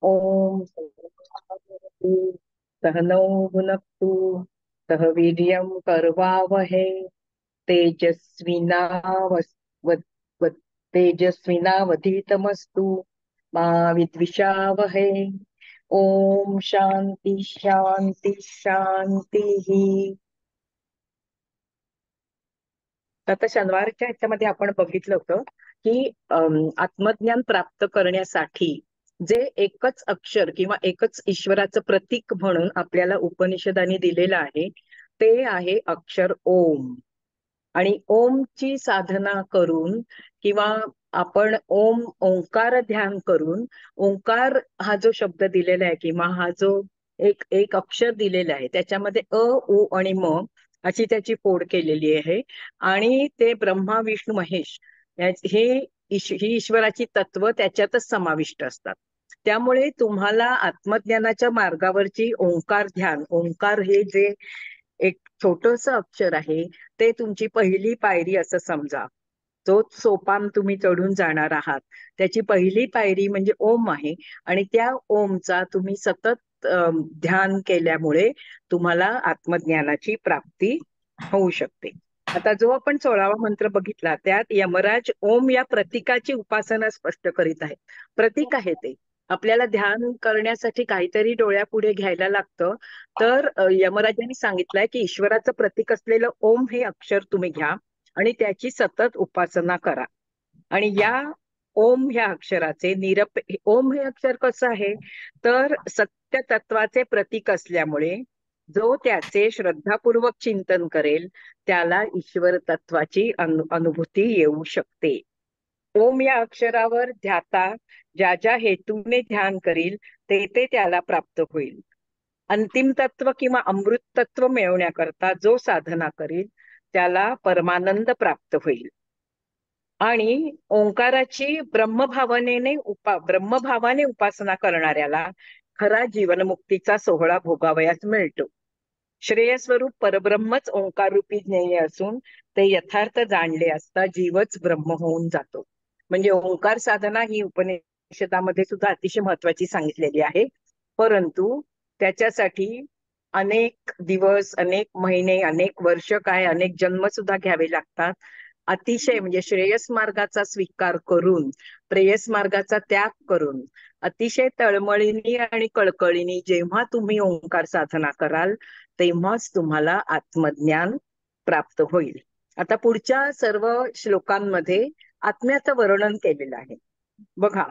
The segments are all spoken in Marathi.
ओम सहनौ भुनक्तु सह वीर्यं कर्वावहै तेजस्विनावस्- वत्- वत्- तेजस्विनावधीतमस्तु मा विद्विषावहै. ओम शांती शांती शांती. आता शनिवारच्या ह्याच्यामध्ये आपण बघितलं होतं की आत्मज्ञान प्राप्त करण्यासाठी जे एकच अक्षर किंवा एकच ईश्वराचं प्रतीक म्हणून आपल्याला उपनिषदांनी दिलेलं आहे ते आहे अक्षर ओम. आणि ओमची साधना करून किंवा आपण ओंकार ध्यान करून ओंकार हा जो शब्द दिलेला आहे किंवा हा जो एक एक अक्षर दिलेला आहे त्याच्यामध्ये अ उ आणि म अशी त्याची फोड केलेली आहे. आणि ते ब्रह्मा विष्णू महेश हे ही ईश्वराची तत्व त्याच्यातच समाविष्ट असतात. त्यामुळे तुम्हाला आत्मज्ञानाच्या मार्गावरची ओंकार ध्यान, ओंकार हे जे एक छोटस अक्षर आहे ते तुमची पहिली पायरी असं समजा. जो सोपान तुम्ही चढून जाणार आहात त्याची पहिली पायरी म्हणजे ओम आहे. आणि त्या ओमचा तुम्ही सतत ध्यान केल्यामुळे तुम्हाला आत्मज्ञानाची प्राप्ती होऊ शकते. आता जो आपण 16वा मंत्र बघितला त्यात यमराज ओम या प्रतीकाची उपासना स्पष्ट करीत आहे. प्रतीक आहे ते. आपल्याला ध्यान करण्यासाठी काहीतरी डोळ्यापुढे घ्यायला लागतं. तर यमराजांनी सांगितलंय की ईश्वराचं प्रतीक असलेलं ओम हे अक्षर तुम्ही घ्या आणि त्याची सतत उपासना करा. आणि या ओम ह्या अक्षराचे ओम हे अक्षर कसं आहे तर सत्य तत्वाचे प्रतीक असल्यामुळे जो त्याचे श्रद्धापूर्वक चिंतन करेल त्याला ईश्वर तत्वाची अनुभूती येऊ शकते. ओम या अक्षरावर ध्याता ज्या ज्या हेतूने ध्यान करील ते ते त्याला प्राप्त होईल. अंतिम तत्व किंवा अमृत तत्व मिळवण्याकरता जो साधना करील त्याला परमानंद प्राप्त होईल. आणि ओंकाराची ब्रह्मभावाने उपासना करणाऱ्याला खरा जीवनमुक्तीचा सोहळा भोगावयास मिळतो. श्रेयस्वरूप परब्रह्मच ओंकार रूपी ज्ञेय असून ते यथार्थ जाणले असता जीवच ब्रह्म होऊन जातो. म्हणजे ओंकार साधना ही उपनिषदामध्ये सुद्धा अतिशय महत्वाची सांगितलेली आहे. परंतु त्याच्यासाठी अनेक दिवस, अनेक महिने, अनेक वर्ष, काय अनेक जन्म सुद्धा घ्यावे लागतात. अतिशय म्हणजे श्रेयस मार्गाचा स्वीकार करून प्रेयस मार्गाचा त्याग करून अतिशय तळमळीने आणि कळकळीने जेव्हा तुम्ही ओंकार साधना कराल तेव्हाच तुम्हाला आत्मज्ञान प्राप्त होईल. आता पुढच्या सर्व श्लोकांमध्ये आत्म्याचं वर्णन केलेलं आहे. बघा,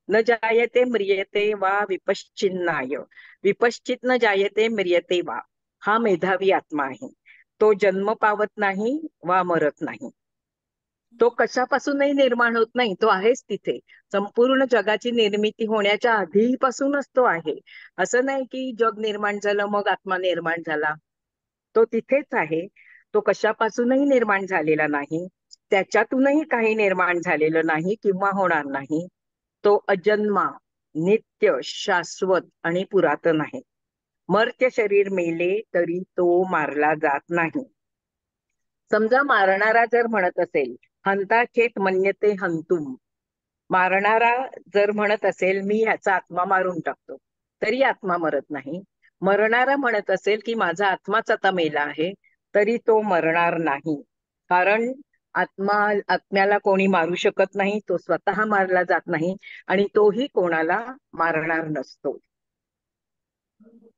न जायते म्रियते वा विपश्चिन्नाय, विपश्चित न जायते म्रियते वा, हा मेधावी आत्मा आहे. तो जन्म पावत नाही वा मरत नाही. तो कशापासूनही निर्माण होत नाही, तो आहेच तिथे. संपूर्ण जगाची निर्मिती होण्याच्या आधीपासूनच तो आहे. असं नाही की जग निर्माण झालं मग आत्मा निर्माण झाला. तो तिथेच आहे. तो कशापासूनही निर्माण झालेला नाही, त्याच्यातूनही काही निर्माण झालेलं नाही किंवा होणार नाही. तो अजन्मा, नित्य, शाश्वत आणि पुरातन आहे. मर्त्य शरीर मेले तरी तो मारला जात नाही. समजा मारणारा जर म्हणत असेल हंता चेत मन्यते हंतुम, मारणारा जर म्हणत असेल मी ह्याचा आत्मा मारून टाकतो, तरी आत्मा मरत नाही. मरणारा म्हणत असेल की माझा आत्माच आता मेला आहे, तरी तो मरणार नाही. कारण आत्म्याला कोणी मारू शकत नाही, तो स्वतः मारला जात नाही आणि तोही कोणाला मारणार नसतो.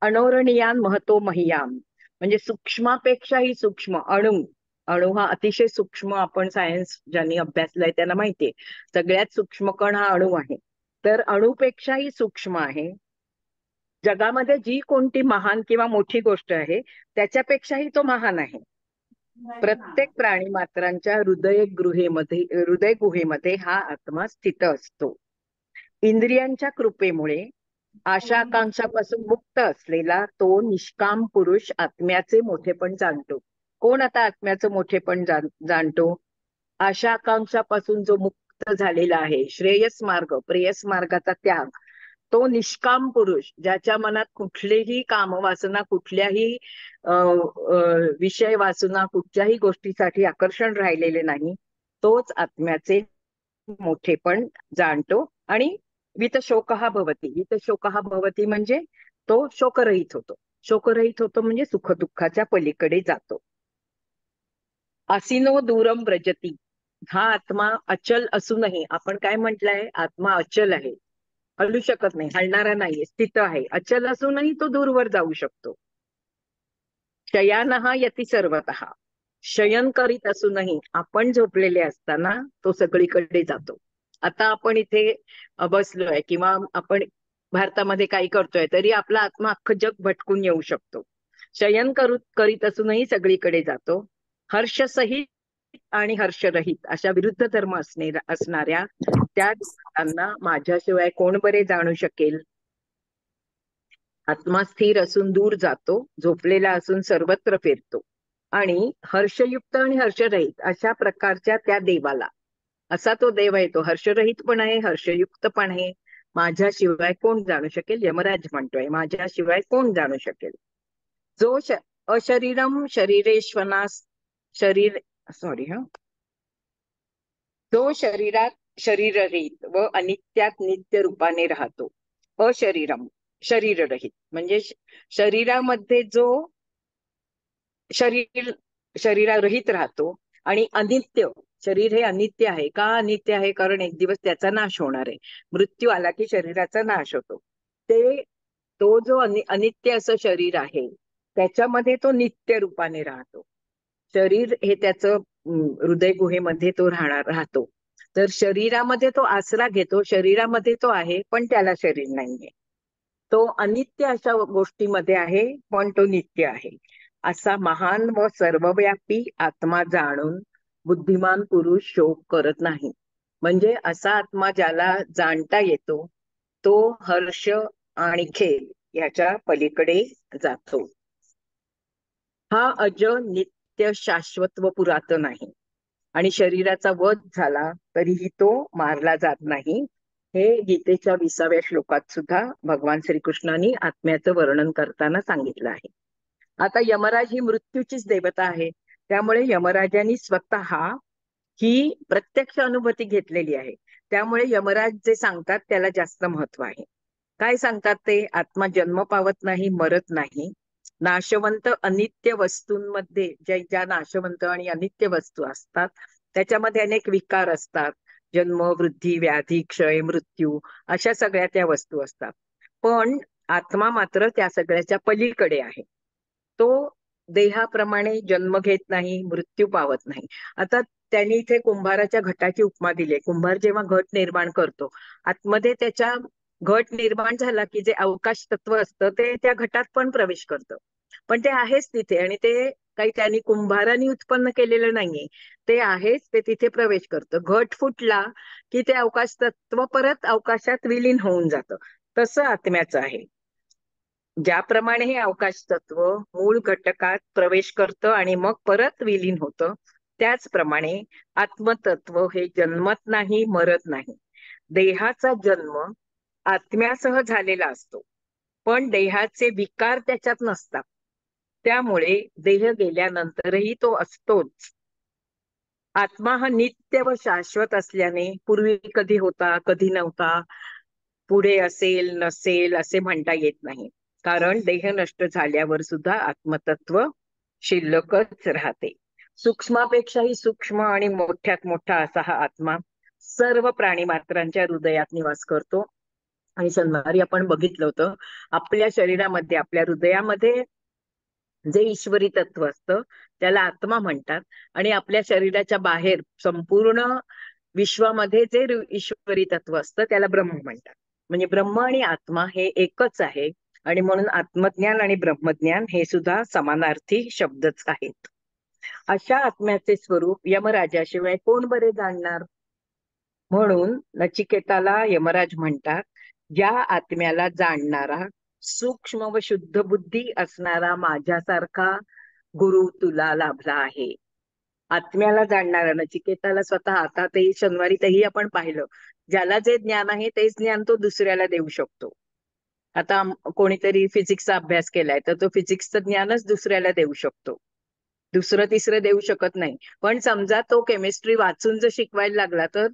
अणोरणीयान महतो महियाम, म्हणजे सूक्ष्मापेक्षाही सूक्ष्म अणु. अणु हा अतिशय सूक्ष्म, आपण सायन्स ज्यांनी अभ्यासलाय त्यांना माहितीये सगळ्यात सूक्ष्म कण हा अणु आहे. तर अणुपेक्षाही सूक्ष्म आहे. जगामध्ये जी कोणती महान किंवा मोठी गोष्ट आहे त्याच्यापेक्षाही तो महान आहे. प्रत्येक प्राणी मात्रांच्या हृदय गुहेमध्ये हा आत्मा स्थित असतो. इंद्रियांच्या कृपेमुळे आशा आकांक्षापासून मुक्त असलेला तो निष्काम पुरुष आत्म्याचे मोठेपण जाणतो. कोण आता आत्म्याचं मोठेपण जाणतो? आशा आकांक्षापासून जो मुक्त झालेला आहे, श्रेयस मार्ग प्रेयस मार्गाचा त्याग, तो निष्काम पुरुष ज्याच्या मनात कुठलीही कामवासना, कुठल्याही विषय वासना, कुठल्याही गोष्टीसाठी आकर्षण राहिलेले नाही, तोच आत्म्याचे मोठेपण जाणतो आणि वित शोकः भवति. वित शोकः भवति म्हणजे तो शोकरहित होतो. शोकरहित होतो म्हणजे सुखदुःखाच्या पलीकडे जातो. असिनो दूरम व्रजती. हा आत्मा अचल असूनही, आपण काय म्हटलंय, आत्मा अचल आहे, हलू शकत नाही, हलणारा नाहीये, स्थित आहे. अचल असूनही तो दूरवर जाऊ शकतो. शयानः यती सर्वतः. शयन करीत असूनही, आपण झोपलेले असताना तो सगळीकडे जातो. आता आपण इथे बसलोय किंवा आपण भारतामध्ये काही करतोय, तरी आपला आत्मा अख्खं जग भटकून येऊ शकतो. शयन करीत असूनही सगळीकडे जातो. हर्षसहित आणि हर्षरहित अशा विरुद्ध धर्म असणाऱ्या त्या देवतांना माझ्याशिवाय कोण बरे जाणू शकेल. आत्मा स्थिर असून दूर जातो, झोपलेला असून सर्वत्र फिरतो. आणि हर्षयुक्त आणि हर्षरहित अशा प्रकारच्या त्या देवाला, असा तो देव आहे, तो हर्षरहित पण आहे, हर्षयुक्त पण आहे. माझ्याशिवाय कोण जाणू शकेल, यमराज म्हणतोय, माझ्याशिवाय कोण जाणू शकेल. जो अशरीरम शरीरेश्वनास शरीर सॉरी हा जो शरीरात शरीररहित व अनित्यात नित्य रूपाने राहतो. अशरीरम शरीररहित म्हणजे शरीरामध्ये जो शरीररहित राहतो. आणि अनित्य, शरीर हे अनित्य आहे. का अनित्य आहे? कारण एक दिवस त्याचा नाश होणार आहे. मृत्यू आला की शरीराचा नाश होतो. तो जो अनित्य असं शरीर आहे, त्याच्यामध्ये तो नित्य रूपाने राहतो. शरीर हे त्याचं हृदय गुहेमध्ये तो राहतो. तर शरीरामध्ये तो आसरा घेतो, शरीरामध्ये तो आहे पण त्याला शरीर नाहीये. तो अनित्य अशा गोष्टीमध्ये आहे पण तो नित्य आहे. असा महान व सर्वव्यापी आत्मा जाणून बुद्धिमान पुरुष शोक करत नाही. म्हणजे असा आत्मा ज्याला जाणता येतो, तो हर्ष आणि खेळ याच्या पलीकडे जातो. हा अज नित्य शाश्वत व पुरातन आहे. आणि शरीराचा वध झाला तरीही तो मारला जात नाही. हे गीतेच्या 20व्या श्लोकात सुद्धा भगवान श्रीकृष्णांनी आत्म्याचं वर्णन करताना सांगितलं आहे. आता यमराज ही मृत्यूचीच देवता आहे, त्यामुळे यमराजांनी स्वतः ही प्रत्यक्ष अनुभूती घेतलेली आहे. त्यामुळे यमराज जे सांगतात त्याला जास्त महत्व आहे. काय सांगतात ते? आत्मा जन्म पावत नाही, मरत नाही. नाशवंत अनित्य वस्तूंमध्ये ज्या नाशवंत आणि अनित्य वस्तू असतात त्याच्यामध्ये अनेक विकार असतात. जन्म, वृद्धी, व्याधी, क्षय, मृत्यू अशा सगळ्या त्या वस्तू असतात. पण आत्मा मात्र त्या सगळ्याच्या पलीकडे आहे. तो देहाप्रमाणे जन्म घेत नाही, मृत्यू पावत नाही. आता त्यांनी इथे कुंभाराच्या घटाची उपमा दिली आहे. कुंभार जेव्हा घट निर्माण करतो, आतमध्ये त्याच्या घट निर्माण झाला की जे अवकाश तत्व असतं ते त्या घटात पण प्रवेश करतं. पण ते आहेच तिथे, आणि ते काही त्यांनी कुंभारांनी उत्पन्न केलेलं नाहीये, ते आहेच, ते तिथे प्रवेश करतं. घट फुटला की ते अवकाश तत्व परत अवकाशात विलीन होऊन जातं. तसं आत्म्याचं आहे. ज्याप्रमाणे हे अवकाश तत्व मूळ घटकात प्रवेश करतं आणि मग परत विलीन होतं, त्याचप्रमाणे आत्मतत्व हे जन्मत नाही, मरत नाही. देहाचा जन्म आत्म्यासह झालेला असतो, पण देहाचे विकार त्याच्यात नसतात. त्यामुळे देह गेल्यानंतरही तो असतोच. आत्मा हा नित्य व शाश्वत असल्याने पूर्वी कधी होता, कधी नव्हता, पुढे असेल नसेल असे म्हणता येत नाही. कारण देह नष्ट झाल्यावर सुद्धा आत्मतत्व शिल्लकच राहते. सूक्ष्मापेक्षाही सूक्ष्म आणि मोठ्यात मोठा असा हा आत्मा सर्व प्राणी मात्रांच्या हृदयात निवास करतो. आणि शनिवारी आपण बघितलं होतं, आपल्या शरीरामध्ये, आपल्या हृदयामध्ये जे ईश्वरी तत्व असतं त्याला आत्मा म्हणतात. आणि आपल्या शरीराच्या बाहेर संपूर्ण विश्वामध्ये जे ईश्वरी तत्व असतं त्याला ब्रह्म म्हणतात. म्हणजे ब्रह्म आणि आत्मा हे एकच आहे. आणि म्हणून आत्मज्ञान आणि ब्रह्मज्ञान हे सुद्धा समानार्थी शब्दच आहेत. अशा आत्म्याचे स्वरूप यमराजाशिवाय कोण बरे जाणणार? म्हणून नचिकेताला यमराज म्हणतात, ज्या आत्म्याला जाणणारा सूक्ष्म व शुद्ध बुद्धी असणारा माझ्यासारखा गुरु तुला लाभला आहे. आत्म्याला जाणणारा नचिकेताला स्वतः, आता ते शनिवारी तेही आपण पाहिलं, ज्याला जे ज्ञान आहे तेच ज्ञान तो दुसऱ्याला देऊ शकतो. आता कोणीतरी फिजिक्सचा अभ्यास केलाय तर तो फिजिक्सचं ज्ञानच दुसऱ्याला देऊ शकतो, दुसरं तिसरं देऊ शकत नाही. पण समजा तो केमिस्ट्री वाचून जर शिकवायला लागला तर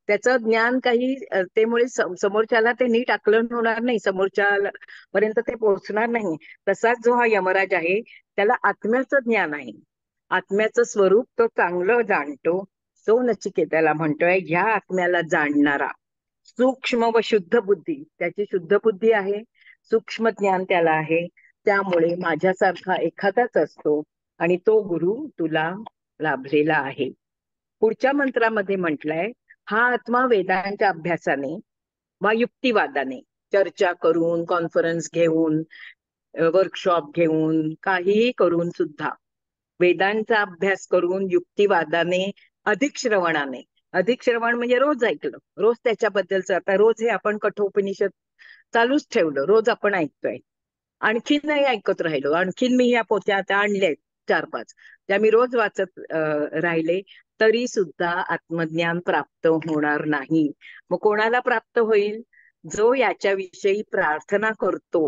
त्याचं ज्ञान काही त्यामुळे समोरच्याला ते नीट आकलन होणार नाही, समोरच्या पर्यंत ते पोहोचणार नाही. तसाच जो हा यमराज आहे त्याला आत्म्याचं ज्ञान आहे, आत्म्याचं स्वरूप तो चांगलं जाणतो. तो नचिकेताला म्हणतोय, ह्या आत्म्याला जाणणारा सूक्ष्म व शुद्ध बुद्धी, त्याची शुद्ध बुद्धी आहे, सूक्ष्म ज्ञान त्याला आहे. त्यामुळे माझ्यासारखा एखादाच असतो आणि तो गुरु तुला लाभलेला आहे. पुढच्या मंत्रामध्ये म्हटलंय, हा आत्मा वेदांच्या अभ्यासाने वा युक्तिवादाने, चर्चा करून, कॉन्फरन्स घेऊन, वर्कशॉप घेऊन, काहीही करून सुद्धा, वेदांचा अभ्यास करून, युक्तिवादाने, अधिक श्रवणाने, अधिक श्रवण म्हणजे रोज ऐकलं, रोज त्याच्याबद्दलचं, आता रोज हे आपण कठोपनिषद चालूच ठेवलं, रोज आपण ऐकतोय, आणखीनही ऐकत राहिलो, आणखीन मी या पोथ्या आता आणल्या 4-5, त्या मी रोज वाचत राहिले, तरी सुद्धा आत्मज्ञान प्राप्त होणार नाही. मग कोणाला प्राप्त होईल? जो याच्याविषयी प्रार्थना करतो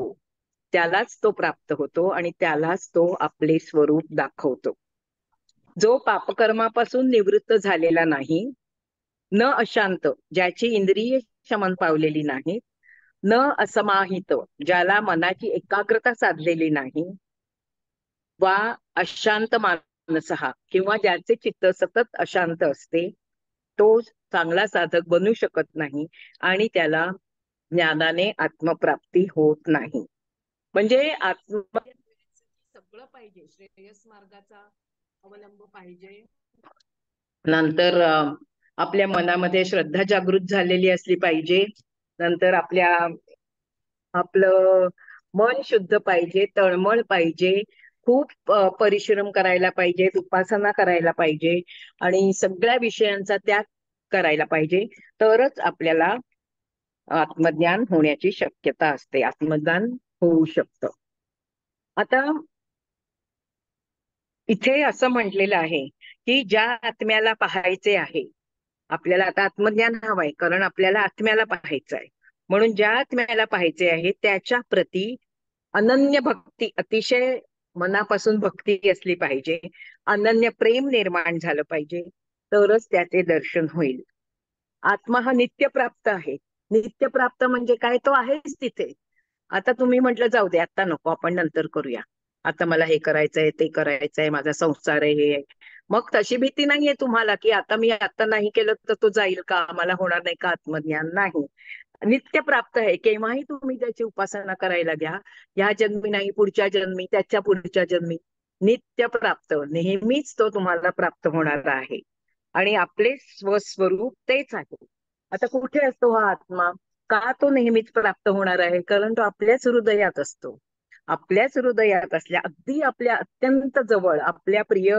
त्यालाच तो प्राप्त होतो आणि त्यालाच तो आपले स्वरूप दाखवतो. जो पापकर्मापासून निवृत्त झालेला नाही, न अशांत, ज्याची इंद्रिय शमन पावलेली नाही, न असमाहित, ज्याला मनाची एकाग्रता साधलेली नाही, वा अशांत मानसहा, किंवा ज्याचे चित्त सतत अशांत असते, तो चांगला साधक बनू शकत नाही आणि त्याला ज्ञानाने आत्मप्राप्ती होत नाही. म्हणजे सगळं पाहिजे, श्रेयस मार्गाचा अवलंब पाहिजे, नंतर आपल्या मनामध्ये श्रद्धा जागृत झालेली असली पाहिजे, नंतर आपलं मन शुद्ध पाहिजे, तळमळ पाहिजे, खूप परिश्रम करायला पाहिजे, उपासना करायला पाहिजे आणि सगळ्या विषयांचा त्याग करायला पाहिजे, तरच आपल्याला आत्मज्ञान होण्याची शक्यता असते, आत्मज्ञान होऊ शकतं. आता इथे असं म्हटलेलं आहे की ज्या आत्म्याला पाहायचे आहे, आपल्याला आता आत्मज्ञान हवंय कारण आपल्याला आत्म्याला पाहायचं आहे, म्हणून ज्या आत्म्याला पाहायचे आहे त्याच्या प्रती अनन्य भक्ती, अतिशय मनापासून भक्ती असली पाहिजे, अनन्य प्रेम निर्माण झालं पाहिजे, तरच त्याचे दर्शन होईल. आत्मा हा नित्य प्राप्त आहे. नित्य प्राप्त म्हणजे काय? तो आहेच तिथे. आता तुम्ही म्हटलं जाऊ दे, आता नको, आपण नंतर करूया, आता मला हे करायचंय, ते करायचंय, माझा संसार आहे, हे आहे. मग तशी भीती नाहीये तुम्हाला की आता मी आता नाही केलं तर तो जाईल का, मला होणार नाही का आत्मज्ञान? नाही, नित्य प्राप्त आहे. केव्हाही तुम्ही त्याची उपासना करायला घ्या, या जन्मी नाही, पुढच्या जन्मी, त्याच्या पुढच्या जन्मी, नित्य प्राप्त, नेहमीच तो तुम्हाला प्राप्त होणार आहे आणि आपले स्वस्वरूप तेच आहे. आता कुठे असतो हा आत्मा? का तो नेहमीच प्राप्त होणार आहे? कारण तो आपल्याच हृदयात असतो. आपल्याच हृदयात असल्या, अगदी आपल्या अत्यंत जवळ, आपल्या प्रिय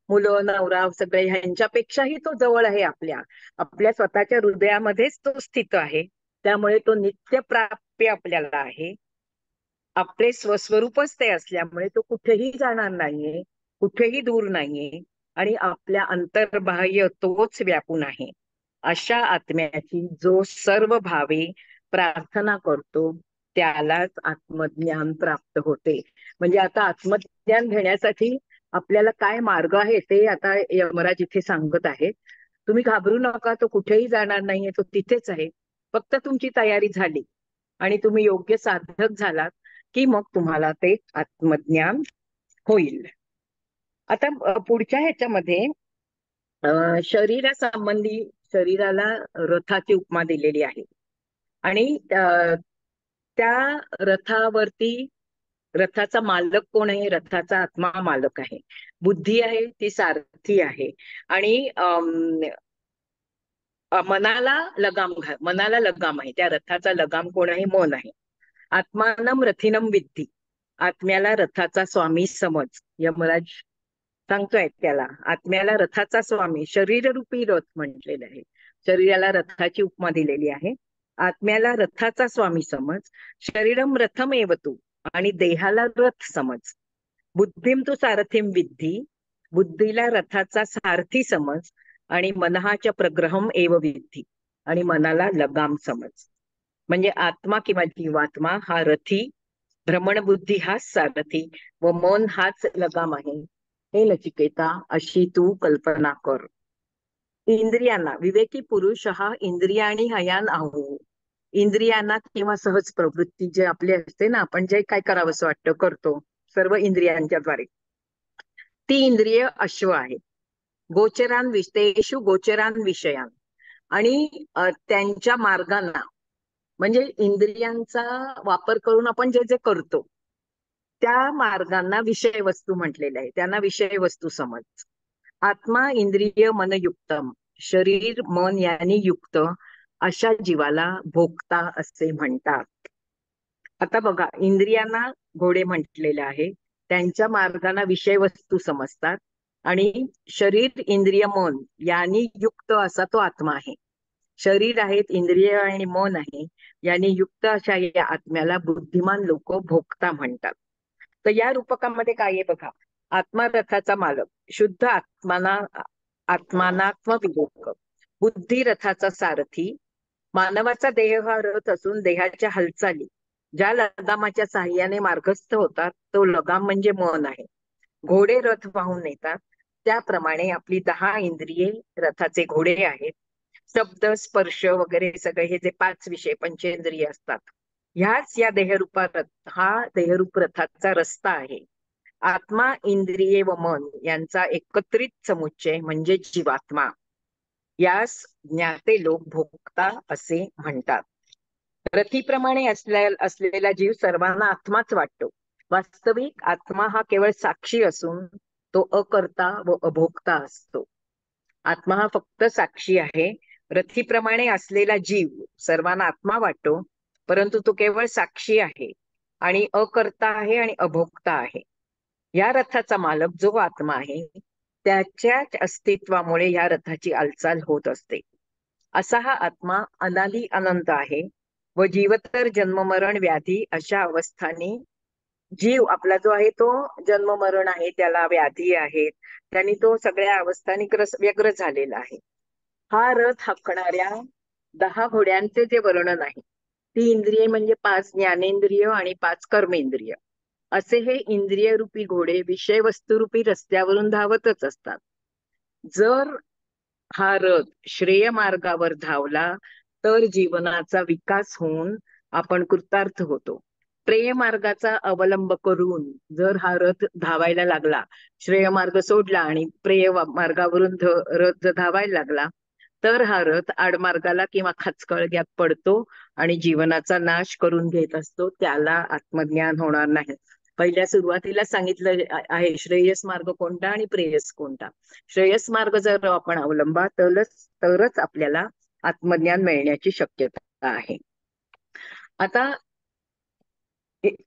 मुलं, नवरा, सगळे ह्यांच्यापेक्षाही तो जवळ आहे, आपल्या आपल्या स्वतःच्या हृदयामध्येच तो स्थित आहे. त्यामुळे तो नित्य प्राप्य आपल्याला आहे. आपले स्वस्वरूपच ते असल्यामुळे तो कुठेही जाणार नाहीये, कुठेही दूर नाहीये आणि आपल्या अंतर्बाह्य तोच व्यापून आहे. अशा आत्म्याची जो सर्व भावे प्रार्थना करतो त्यालाच आत्मज्ञान प्राप्त होते. म्हणजे आता आत्मज्ञान घेण्यासाठी आपल्याला काय मार्ग आहे ते आता यमराज इथे सांगत आहेत. तुम्ही घाबरू नका, तो कुठेही जाणार नाहीये, तो तिथेच आहे. फक्त तुमची तयारी झाली आणि तुम्ही योग्य साधक झालात की मग तुम्हाला ते आत्मज्ञान होईल. आता पुढच्या ह्याच्यामध्ये शरीरासंबंधी, शरीराला रथाची उपमा दिलेली आहे आणि त्या रथावरती, रथाचा मालक कोण आहे? रथाचा आत्मा मालक आहे, बुद्धी आहे ती सारथी आहे आणि मनाला लगाम आहे. त्या रथाचा लगाम कोण आहे? मन आहे. आत्मानम रथिनम विद्धी, आत्म्याला रथाचा स्वामी समज. यमराज सांगतोय त्याला, आत्म्याला रथाचा स्वामी, शरीररूपी रथ म्हटलेलं आहे, शरीराला रथाची उपमा दिलेली आहे. आत्म्याला रथाचा स्वामी समज, शरीरम रथम एव तू, आणि देहाला रथ समज. बुद्धिम तू सारथिम विद्धी, बुद्धीला रथाचा सारथी समज आणि मनहाच्या प्रग्रहम एव विद्धी, आणि मनाला लगाम समज. म्हणजे आत्मा किंवा जीवात्मा हा रथी, भ्रमणबुद्धी हाच सारथी व मन हाच लगाम आहे. हे नचिकेता, अशी तू कल्पना कर. इंद्रियांना, विवेकी पुरुष हा इंद्रियाणी हयान आहो. इंद्रियांना किंवा सहज प्रवृत्ती जे आपली असते ना, आपण जे काय करावंसं वाटतं करतो सर्व इंद्रियांच्या द्वारे, ती इंद्रिय अश्व आहे. गोचरान विषयेषु गोचरान विषयान, आणि त्यांच्या मार्गांना, म्हणजे इंद्रियांचा वापर करून आपण जे जे करतो त्या मार्गांना विषय वस्तू म्हटलेले आहे. त्यांना विषय वस्तू समज. आत्मा इंद्रिय मनयुक्तम, शरीर मन यांनी युक्त अशा जीवाला भोक्ता असे म्हणतात. आता बघा, इंद्रियांना घोडे म्हटलेले आहे, त्यांच्या मार्गाने विषय वस्तू समजतात, आणि शरीर इंद्रिय मन यांनी युक्त असा तो आत्मा आहे. शरीर आहेत, इंद्रिय आणि मन आहे, यांनी युक्त अशा या आत्म्याला बुद्धिमान लोक भोक्ता म्हणतात. तर या रूपकामध्ये काय आहे बघा, आत्मा रथाचा मालक, शुद्ध आत्मानात्म विवेक, बुद्धी रथाचा सारथी. मानवाचा देह हा रथ असून देहाच्या हालचाली ज्या लगामाच्या साह्याने मार्गस्थ होतात तो लगाम म्हणजे मन आहे. घोडे रथ वाहून नेतात, त्याप्रमाणे आपली 10 इंद्रिये रथाचे घोडे आहेत. शब्द स्पर्श वगैरे सगळे हे जे 5 विषय पंचेंद्रिय असतात, ह्याच या हा देहरूप रथाचा रस्ता आहे. आत्मा इंद्रिये व मन यांचा एकत्रित समुच्चय म्हणजे जीवात्मा. यास ज्ञाते लोक भोक्ता असे म्हणतात. रथीप्रमाणे असलेला जीव सर्वांना आत्माच वाटतो. वास्तविक आत्मा हा केवळ साक्षी असून तो अकर्ता व अभोक्ता असतो. आत्मा हा फक्त साक्षी आहे. रथीप्रमाणे असलेला जीव सर्वांना आत्मा वाटतो, परंतु तो केवळ साक्षी आहे आणि अकर्ता आहे आणि अभोक्ता आहे. या रथाचा मालक जो आत्मा आहे त्याच्याच अस्तित्वामुळे या रथाची हालचाल होत असते. असा हा आत्मा अनादि अनंत आहे व जीवतर जन्ममरण व्याधी अशा अवस्थांनी जीव आपला जो आहे तो जन्म मरण आहे, त्याला व्याधी आहेत, त्यांनी तो सगळ्या अवस्थांनी व्यग्र झालेला आहे. हा रथ हाकणाऱ्या 10 घोड्यांचे जे वर्णन आहे, ती इंद्रिये म्हणजे 5 ज्ञानेंद्रिय आणि 5 कर्मेंद्रिय, असे हे इंद्रिय रूपी घोडे विषय वस्तुरूपी रस्त्यावरून धावतच असतात. जर हा रथ श्रेय मार्गावर धावला तर जीवनाचा विकास होऊन आपण कृतार्थ होतो. प्रेय मार्गाचा अवलंब करून जर हा रथ धावायला लागला, श्रेय मार्ग सोडला आणि प्रेय मार्गावरून रथ जर धावायला लागला, तर हा रथ आडमार्गाला किंवा खचकळग्यात पडतो आणि जीवनाचा नाश करून घेत असतो. त्याला आत्मज्ञान होणार नाही. पहिल्या सुरुवातीला सांगितलं आहे श्रेयस मार्ग कोणता आणि प्रेयस कोणता. श्रेयस मार्ग जर आपण अवलंबा तरच आपल्याला आत्मज्ञान मिळण्याची शक्यता आहे. आता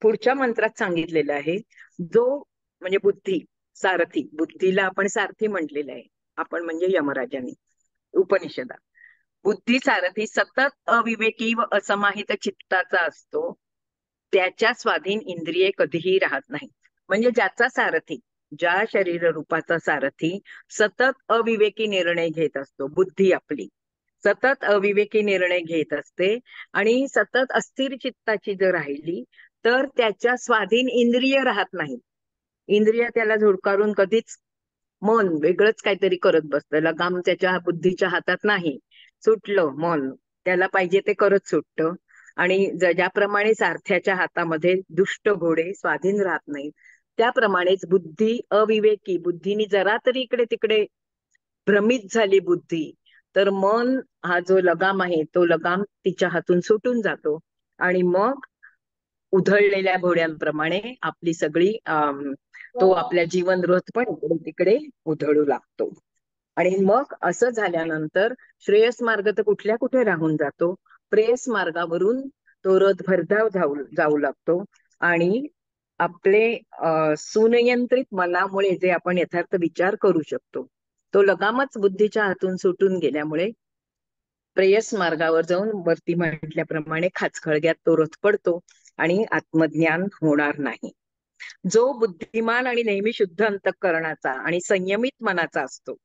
पुढच्या मंत्रात सांगितलेलं आहे, जो म्हणजे बुद्धी सारथी, बुद्धीला आपण सारथी म्हटलेलं आहे, आपण म्हणजे यमराजांनी उपनिषदात. बुद्धी सारथी सतत अविवेकी व असमाहित चित्ताचा असतो, त्याच्या स्वाधीन इंद्रिये कधीही राहत नाही. म्हणजे ज्याचा सारथी, ज्या शरीर रूपाचा सारथी सतत अविवेकी निर्णय घेत असतो, बुद्धी आपली सतत अविवेकी निर्णय घेत असते आणि सतत अस्थिर चित्ताची जर राहिली तर त्याच्या स्वाधीन इंद्रिय राहत नाही. इंद्रिय त्याला झुडकारून कधीच मन वेगळंच काहीतरी करत बसतं. लगाम त्याच्या बुद्धीच्या हातात नाही. सुटलं मन, त्याला पाहिजे ते करत सुटतं. आणि ज्याप्रमाणे सारथ्याच्या हातामध्ये दुष्ट घोडे स्वाधीन राहत नाहीत, त्याप्रमाणेच बुद्धी अविवेकी, बुद्धीनी जरा तरी इकडे तिकडे भ्रमित झाली बुद्धी, तर मन हा जो लगाम आहे तो लगाम तिच्या हातून सुटून जातो आणि मग उधळलेल्या घोड्यांप्रमाणे आपली सगळी तो आपल्या जीवन रथ पण इकडे तिकडे उधळू लागतो. आणि मग असं झाल्यानंतर श्रेयस मार्ग तर कुठल्या कुठे राहून जातो, प्रेयस मार्गावरून तो रथ भरधाव जाऊ लागतो आणि आपले सुनियंत्रित मनामुळे जे आपण यथार्थ विचार करू शकतो तो लगामच बुद्धीच्या हातून सुटून गेल्यामुळे प्रेयस मार्गावर जाऊन वरती म्हटल्याप्रमाणे खाचखळग्यात तो रथ पडतो आणि आत्मज्ञान होणार नाही. जो बुद्धिमान आणि नेहमी शुद्ध अंतःकरणाचा आणि संयमित मनाचा असतो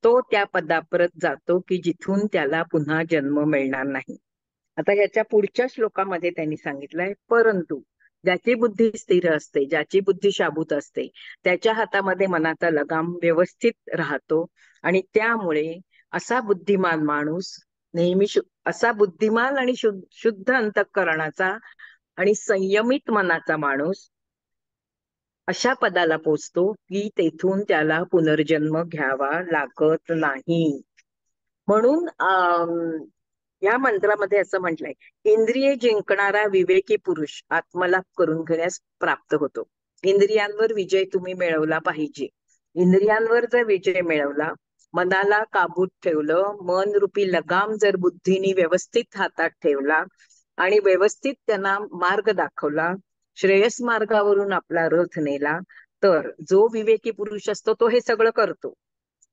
तो त्या पदापर्यंत जातो की जिथून त्याला पुन्हा जन्म मिळणार नाही. आता याच्या पुढच्या श्लोकामध्ये त्यांनी सांगितलंय, परंतु ज्याची बुद्धी स्थिर असते, ज्याची बुद्धी शाबूत असते, त्याच्या हातामध्ये मनाचा लगाम व्यवस्थित राहतो आणि त्यामुळे असा बुद्धिमान माणूस नेहमी असा बुद्धिमान आणि शुद्ध अंतःकरणाचा आणि संयमित मनाचा माणूस अशा पदाला पोचतो की तेथून त्याला पुनर्जन्म घ्यावा लागत नाही. म्हणून या मंत्रामध्ये असं म्हटलंय, इंद्रिये जिंकणारा विवेकी पुरुष आत्मलाभ करून घेण्यास प्राप्त होतो. इंद्रियांवर विजय तुम्ही मिळवला पाहिजे. इंद्रियांवर जर विजय मिळवला, मनाला काबूत ठेवलं, मन रूपी लगाम जर बुद्धीने व्यवस्थित हातात ठेवला आणि व्यवस्थित त्यांना मार्ग दाखवला, श्रेयस मार्गावरून आपला रथ नेला, तर जो विवेकी पुरुष असतो तो हे सगळं करतो.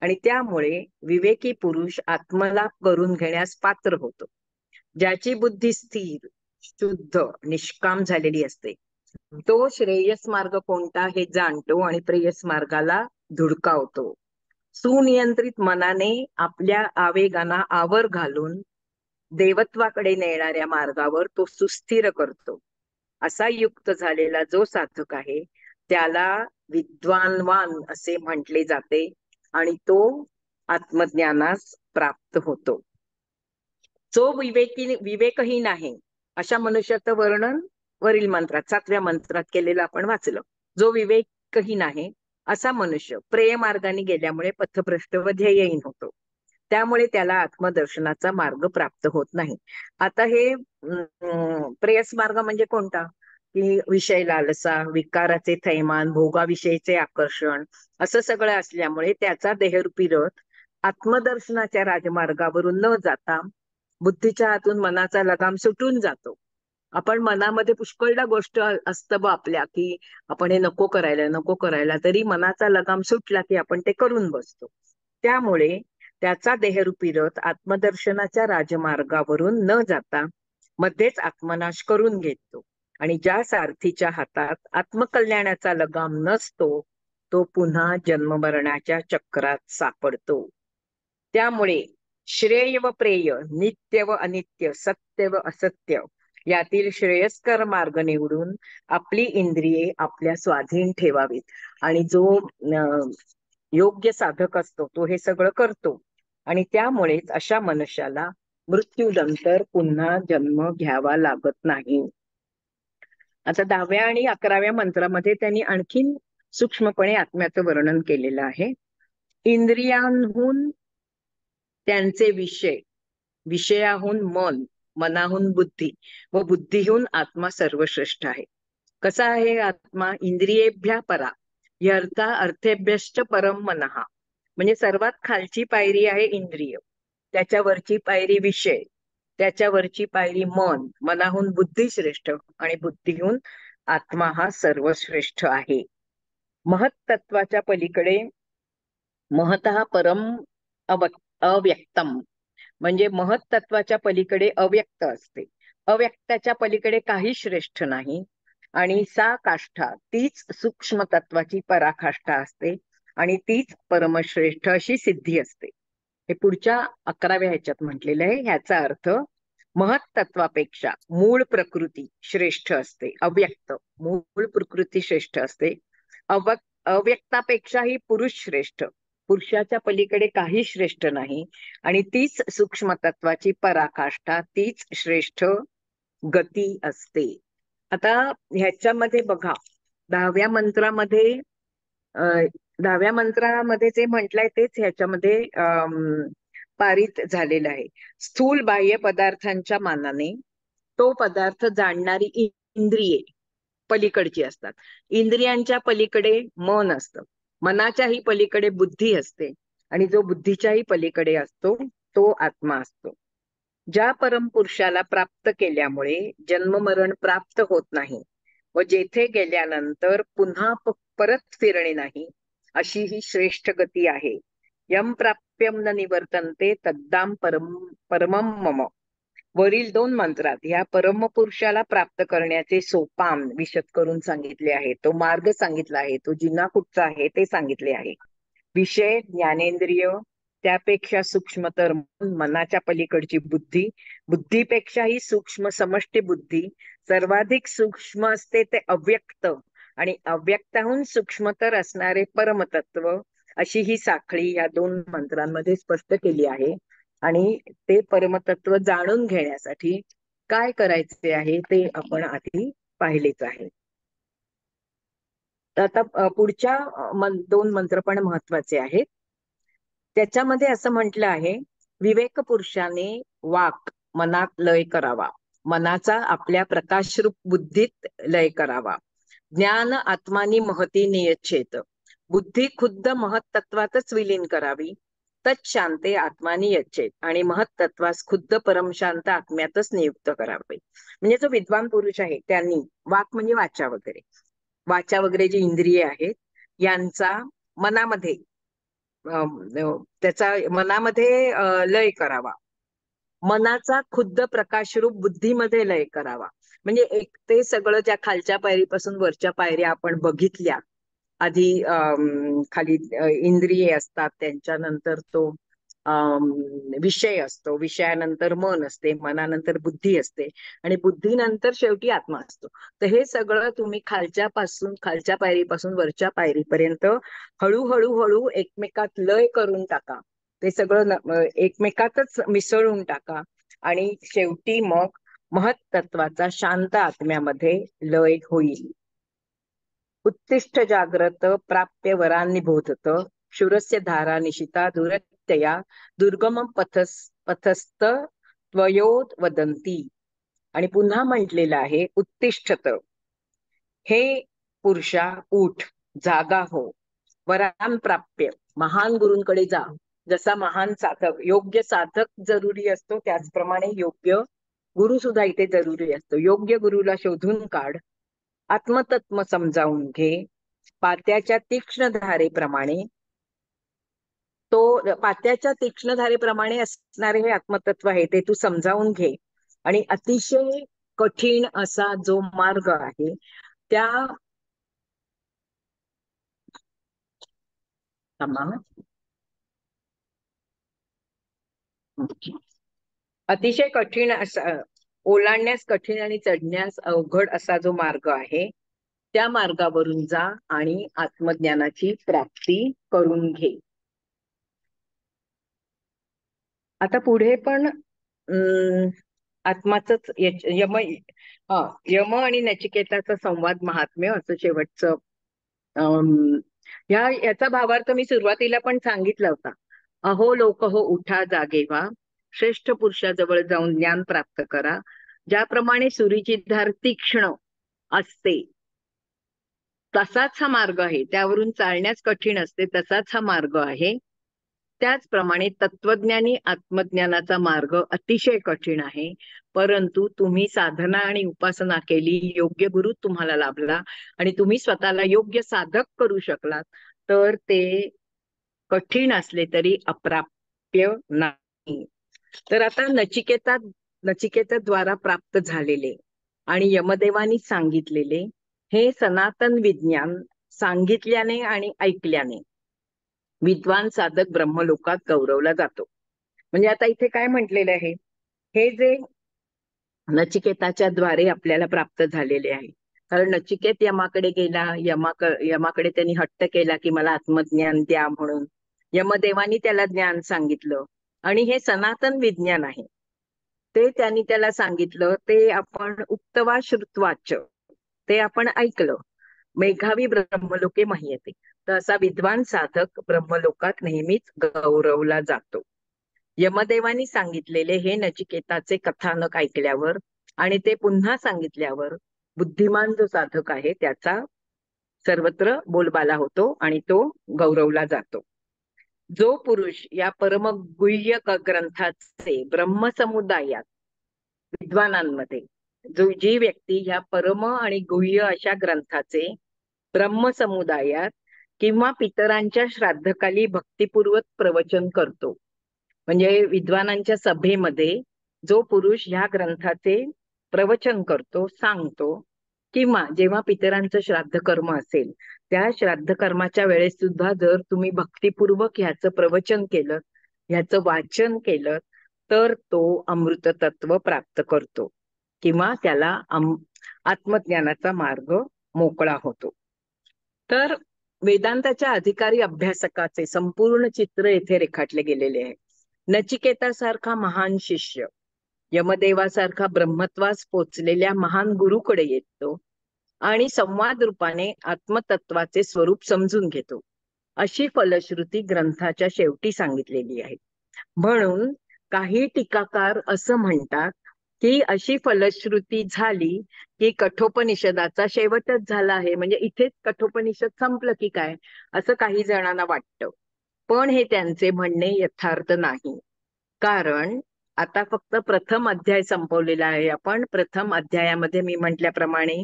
आणि त्यामुळे विवेकी पुरुष आत्मलाभ करून घेण्यास पात्र होतो. ज्याची बुद्धी स्थिर, शुद्ध, निष्काम झालेली असते, तो श्रेयस मार्ग कोणता हे जाणतो आणि प्रेयस मार्गाला धुडकावतो. सुनियंत्रित मनाने आपल्या आवेगांना आवर घालून देवत्वाकडे नेणाऱ्या मार्गावर तो सुस्थिर करतो. असा युक्त झालेला जो साधक आहे त्याला विद्वानवान असे म्हटले जाते आणि तो आत्मज्ञानास प्राप्त होतो. जो विवेकहीन आहे अशा मनुष्याचं वर्णन वरील मंत्रात 7व्या मंत्रात केलेलं आपण वाचलं. जो विवेकहीन आहे असा मनुष्य प्रेय मार्गाने गेल्यामुळे पथभ्रष्ट व ध्येयहीन होतो. त्यामुळे त्याला आत्मदर्शनाचा मार्ग प्राप्त होत नाही. आता हे प्रेयस मार्ग म्हणजे कोणता? की विषय लालसा, विकाराचे थैमान, भोगाविषयीचे आकर्षण असं सगळं असल्यामुळे त्याचा देहरूपी रथ आत्मदर्शनाच्या राजमार्गावरून न जाता बुद्धीच्या हातून मनाचा लगाम सुटून जातो. आपण मनामध्ये पुष्कळदा गोष्ट असतं आपल्या की आपण हे नको करायला, तरी मनाचा लगाम सुटला की आपण ते करून बसतो. त्यामुळे त्याचा देहरूपी रथ आत्मदर्शनाच्या राजमार्गावरून न जाता मध्येच आत्मनाश करून घेतो. आणि ज्या सारथीच्या हातात आत्मकल्याणाचा लगाम नसतो तो पुन्हा जन्ममरणाच्या चक्रात सापडतो. त्यामुळे श्रेय व प्रेय, नित्य व अनित्य, सत्य व असत्य यातील श्रेयस्कर मार्ग निवडून आपली इंद्रिये आपल्या स्वाधीन ठेवावीत. आणि जो योग्य साधक असतो तो हे सगळं करतो. आणि त्यामुळेच अशा मनुष्याला मृत्यूनंतर पुन्हा जन्म घ्यावा लागत नाही. आता 10व्या आणि 11व्या मंत्रामध्ये त्यांनी आणखीन सूक्ष्मपणे आत्म्याचं वर्णन केलेलं आहे. इंद्रियांहून त्यांचे विषय, विषयाहून मन, मनाहून बुद्धी व बुद्धीहून आत्मा सर्वश्रेष्ठ आहे. कसा आहे आत्मा? इंद्रियेभ्या परा यर्था अर्थेभ्यश्च परम मनहा. म्हणजे सर्वात खालची पायरी आहे इंद्रिय, त्याच्यावरची पायरी विषय, त्याच्यावरची पायरी मन, मनाहून बुद्धी श्रेष्ठ आणि बुद्धीहून आत्मा हा सर्वश्रेष्ठ आहे. महत तत्वाच्या पलीकडे महतः परम अव्यक्तम, म्हणजे महत तत्वाच्या पलीकडे अव्यक्त असते. अव्यक्ताच्या पलीकडे काही श्रेष्ठ नाही. आणि सा काष्ठा तीच सूक्ष्म तत्वाची पराकाष्ठा असते आणि तीच परमश्रेष्ठ अशी सिद्धी असते. हे पुढच्या 11व्या ह्याच्यात म्हटलेलं आहे. ह्याचा अर्थ महत तत्वापेक्षा मूळ प्रकृती श्रेष्ठ असते. अव्यक्त मूळ प्रकृती श्रेष्ठ असते. अव्यक्तापेक्षाही पुरुष श्रेष्ठ, पुरुषाच्या पलीकडे काही श्रेष्ठ नाही. आणि तीच सूक्ष्म तत्वाची पराकाष्ठा, तीच श्रेष्ठ गती असते. आता ह्याच्यामध्ये बघा 10व्या मंत्रामध्ये 10व्या मंत्रामध्ये जे म्हटलंय तेच ह्याच्यामध्ये पारित झालेलं आहे. स्थूल बाह्य पदार्थांच्या मानाने तो पदार्थ जाणणारी इंद्रिये पलीकडची असतात. इंद्रियांच्या पलीकडे मन असतं, मनाच्याही पलीकडे बुद्धी असते आणि जो बुद्धीच्याही पलीकडे असतो तो आत्मा असतो. ज्या परमपुरुषाला प्राप्त केल्यामुळे जन्ममरण प्राप्त होत नाही व जेथे गेल्यानंतर पुन्हा परत फिरणे नाही, अशी ही श्रेष्ठ गती आहे. यम प्राप्यम न निवर्तन्ते तद्दाम परमम मम. वरील 2 मंत्रात ह्या परमपुरुषाला प्राप्त करण्याचे सोपान विशद करून सांगितले आहे. तो मार्ग सांगितला आहे, तो जिना कुठचा आहे ते सांगितले आहे. विषय, ज्ञानेंद्रिय, त्यापेक्षा सूक्ष्मतर मनाच्या पलीकडची बुद्धी, बुद्धीपेक्षाही सूक्ष्म समष्टी बुद्धी, सर्वाधिक सूक्ष्म असते ते अव्यक्त आणि अव्यक्ताहून सूक्ष्मतर असणारे परमतत्व अशी ही साखळी या 2 मंत्रांमध्ये स्पष्ट केली आहे. आणि ते परमतत्व जाणून घेण्यासाठी काय करायचे आहे ते आपण आधी पाहिलेच आहे. तर आता पुढच्या 2 मंत्र पण महत्वाचे आहेत. त्याच्यामध्ये असं म्हटलं आहे, विवेक पुरुषाने वाक मनात लय करावा, मनाचा आपल्या प्रकाशरूप बुद्धीत लय करावा. ज्ञान आत्मानी महती नियच्छेत, बुद्धी खुद्द महत्तत्वातच विलीन करावी. तत्शांते आत्मानी यच्छेत, आणि महत्तत्वास खुद्द परमशांत आत्म्यातच नियुक्त करावे. म्हणजे जो विद्वान पुरुष आहे त्यांनी वाक म्हणजे वाचा वगैरे जी इंद्रिये आहेत यांचा मनामध्ये त्याचा मनामध्ये लय करावा. मनाचा खुद्द प्रकाशरूप बुद्धीमध्ये लय करावा. म्हणजे एक ते सगळं ज्या खालच्या पायरीपासून वरच्या पायऱ्या आपण बघितल्या, आधी खाली इंद्रिये असतात, त्यांच्यानंतर तो विषय असतो, विषयानंतर मन असते, मनानंतर बुद्धी असते, आणि बुद्धीनंतर शेवटी आत्मा असतो. तर हे सगळं तुम्ही खालच्या पायरीपासून वरच्या पायरीपर्यंत हळूहळू हळू एकमेकात लय करून टाका. ते सगळं एकमेकातच मिसळून टाका, आणि शेवटी मग महत्तत्वाचा शांत आत्म्यामध्ये लय होईल. उत्तिष्ठ जाग्रत प्राप्य वरांनी बोधत, शूरस्य धारा निशिता दुरत्यया दुर्गम पथस्थ त्वयोद वदंती. आणि पुन्हा म्हटलेलं आहे, उत्तिष्ठत, हे पुरुषा उठ, जागा हो, वरान प्राप्य, महान गुरूंकडे जा. जसा महान साधक, योग्य साधक जरुरी असतो, त्याचप्रमाणे योग्य गुरु सुद्धा इथे जरुरी असतो. योग्य गुरुला शोधून काढ, आत्मतत्व समजावून घे. पात्याच्या तीक्ष्ण धारेप्रमाणे पात्याच्या तीक्ष्ण धारेप्रमाणे असणारे हे आत्मतत्व आहे, ते तू समजावून घे. आणि अतिशय कठीण असा जो मार्ग आहे त्या अतिशय कठीण असा, ओलांडण्यास कठीण आणि चढण्यास अवघड असा जो मार्ग आहे, त्या मार्गावरून जा आणि आत्मज्ञानाची प्राप्ती करून घे. आता पुढे पण आत्माच यम आणि नचिकेताचा संवाद महात्म्य असं शेवटचं याचा भावार्थ मी सुरुवातीला पण सांगितला होता. अहो लोक हो, उठा जागे व्हा, श्रेष्ठ पुरुषाजवळ जाऊन ज्ञान प्राप्त करा. ज्याप्रमाणे सुरीची धार तीक्ष्ण असते तसाच हा मार्ग आहे, त्यावरून चालण्यास कठीण असते तसाच हा मार्ग आहे. त्याचप्रमाणे तत्वज्ञानी आत्मज्ञानाचा मार्ग अतिशय कठीण आहे, परंतु तुम्ही साधना आणि उपासना केली, योग्य गुरु तुम्हाला लाभला, आणि तुम्ही स्वतःला योग्य साधक करू शकलात, तर ते कठीण असले तरी अप्राप्य नाही. तर आता नचिकेताद्वारा प्राप्त झालेले आणि यमदेवानी सांगितलेले हे सनातन विज्ञान सांगितल्याने आणि ऐकल्याने विद्वान साधक ब्रह्मलोकात गौरवला जातो. म्हणजे आता इथे काय म्हटलेलं आहे, हे जे नचिकेताच्या द्वारे आपल्याला प्राप्त झालेले आहे. कारण नचिकेत यमाकडे गेला, यमाकडे त्यांनी हट्ट केला की मला आत्मज्ञान द्या म्हणून. यमदेवानी त्याला ज्ञान सांगितलं, आणि हे सनातन विज्ञान आहे ते त्यांनी त्याला सांगितलं. ते आपण उक्तवा श्रुत्वाच, ते आपण ऐकलं. मेघावी ब्रह्मलोके मह्यते, तर असा विद्वान साधक ब्रह्मलोकात नेहमीच गौरवला जातो. यमदेवानी सांगितलेले हे नचिकेताचे कथानक ऐकल्यावर आणि ते पुन्हा सांगितल्यावर बुद्धिमान जो साधक आहे त्याचा सर्वत्र बोलबाला होतो आणि तो गौरवला जातो. जो पुरुष या परमगुह्य ग्रंथाचे ब्रह्मसमुदायात विद्वानांमध्ये, जी व्यक्ती ह्या परम आणि गुह्य अशा ग्रंथाचे ब्रह्मसमुदायात किंवा पितरांच्या श्राद्धकाली भक्तिपूर्वक प्रवचन करतो, म्हणजे विद्वानांच्या सभेमध्ये जो पुरुष ह्या ग्रंथाचे प्रवचन करतो, सांगतो, किंवा जेव्हा पितरांचं श्राद्ध कर्म असेल त्या श्राद्ध कर्माच्या वेळेस सुद्धा जर तुम्ही भक्तिपूर्वक ह्याचं प्रवचन केलं, ह्याचं वाचन केलं, तर तो अमृत तत्व प्राप्त करतो किंवा त्याला आत्मज्ञानाचा मार्ग मोकळा होतो. तर वेदांताच्या अधिकारी अभ्यासकाचे संपूर्ण चित्र येथे रेखाटले गेलेले आहे. नचिकेतासारखा महान शिष्य यमदेवासारखा ब्रह्मत्वास पोचलेल्या महान गुरुकडे येतो आणि संवाद रूपाने आत्मतत्वाचे स्वरूप समजून घेतो, अशी फलश्रुती ग्रंथाच्या शेवटी सांगितलेली आहे. म्हणून काही टीकाकार असं म्हणतात की अशी फलश्रुती झाली की कठोपनिषदाचा शेवटच झाला आहे, म्हणजे इथेच कठोपनिषद संपलं की काय, असं काही जणांना वाटतं. पण हे त्यांचे म्हणणे यथार्थ नाही. कारण आता फक्त प्रथम अध्याय संपवलेला आहे. आपण प्रथम अध्यायामध्ये मी म्हटल्याप्रमाणे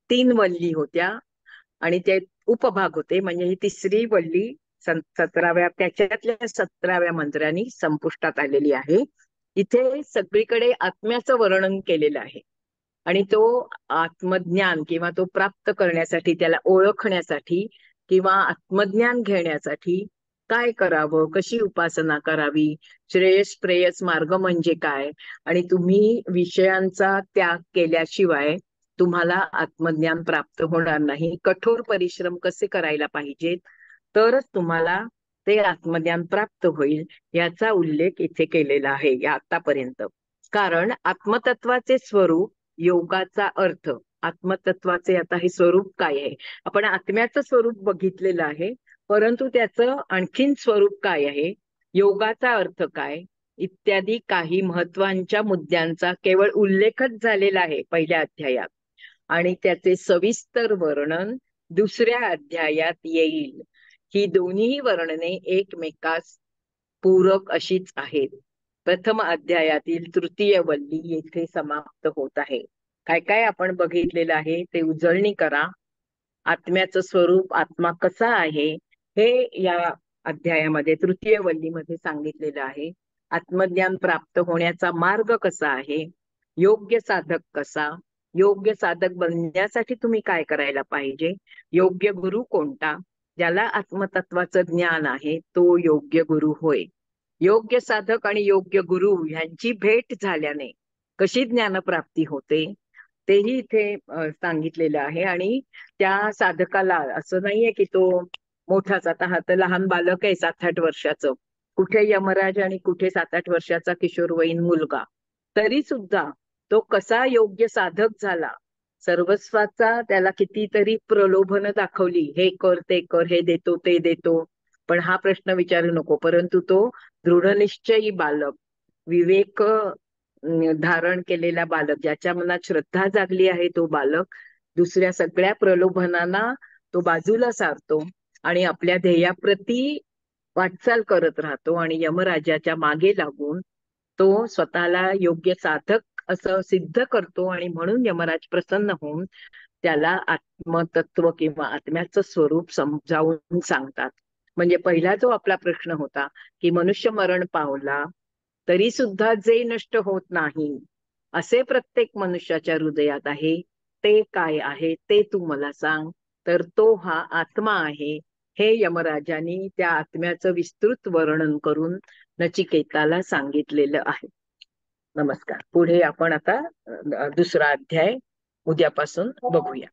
3 वल्ली होत्या आणि ते उपभाग होते, म्हणजे ही तिसरी वल्ली 17व्या त्याच्यातल्या 17व्या मंत्राने संपुष्टात आलेली आहे. इथे सगळीकडे आत्म्याचं वर्णन केलेलं आहे आणि तो आत्मज्ञान किंवा तो प्राप्त करण्यासाठी, त्याला ओळखण्यासाठी किंवा आत्मज्ञान घेण्यासाठी काय करावं, कशी उपासना करावी, श्रेयस प्रेयस मार्ग म्हणजे काय, आणि तुम्ही विषयांचा त्याग केल्याशिवाय तुम्हाला आत्मज्ञान प्राप्त होणार नाही, कठोर परिश्रम कसे करायला पाहिजेत तरच तुम्हाला ते आत्मज्ञान प्राप्त होईल, याचा उल्लेख इथे केलेला आहे या आतापर्यंत. कारण आत्मतत्वाचे स्वरूप, योगाचा अर्थ, आत्मतत्वाचे आता हे स्वरूप काय आहे, आपण आत्म्याचं स्वरूप बघितलेलं आहे, परंतु त्याचं आणखीन स्वरूप काय आहे, योगाचा अर्थ काय इत्यादी काही महत्वाच्या मुद्द्यांचा केवळ उल्लेखच झालेला आहे पहिल्या अध्यायात, आणि त्याचे सविस्तर वर्णन दुसऱ्या अध्यायात येईल. ही दोन्ही वर्णने एकमेकास पूरक अशीच आहेत. प्रथम अध्यायातील तृतीय वल्ली येथे समाप्त होत आहे. काय काय आपण बघितलेलं आहे ते उजळणी करा. आत्म्याचं स्वरूप, आत्मा कसा आहे, हे या अध्यायामध्ये तृतीय वल्लीमध्ये सांगितलेलं आहे. आत्मज्ञान प्राप्त होण्याचा मार्ग कसा आहे, योग्य साधक कसा, योग्य साधक बनण्यासाठी तुम्ही काय करायला पाहिजे, योग्य गुरु कोणता, ज्याला आत्मतत्वाचं ज्ञान आहे तो योग्य गुरु होय. योग्य साधक आणि योग्य गुरु यांची भेट झाल्याने कशी ज्ञानप्राप्ती होते तेही इथे सांगितलेलं आहे. आणि त्या साधकाला असं नाहीये की तो मोठाच, आता हा तर लहान बालक आहे 7-8 वर्षाचं, कुठे यमराज आणि कुठे 7-8 वर्षाचा किशोरवयीन मुलगा, तरी सुद्धा तो कसा योग्य साधक झाला, सर्वस्वाचा त्याला कितीतरी प्रलोभन दाखवली, हे कर ते कर, हे देतो ते देतो, पण हा प्रश्न विचारू नको, परंतु तो दृढनिश्चयी बालक, विवेक धारण केलेला बालक, ज्याच्या मनात श्रद्धा जागली आहे तो बालक दुसऱ्या सगळ्या प्रलोभनांना तो बाजूला सारतो आणि आपल्या ध्येयाप्रती वाटचाल करत राहतो आणि यमराजाच्या मागे लागून तो स्वतःला योग्य साधक असं सिद्ध करतो, आणि म्हणून यमराज प्रसन्न होऊन त्याला आत्मतत्व किंवा आत्म्याचं स्वरूप समजावून सांगतात. म्हणजे पहिला जो आपला प्रश्न होता की मनुष्य मरण पावला तरी सुद्धा जे नष्ट होत नाही असे प्रत्येक मनुष्याच्या हृदयात आहे, ते काय आहे ते तू मला सांग, तर तो हा आत्मा आहे, हे यमराजानी त्या आत्म्याचं विस्तृत वर्णन करून नचिकेताला सांगितलेलं आहे. नमस्कार. पुढे आपण आता दुसरा अध्याय उद्यापासून बघूया.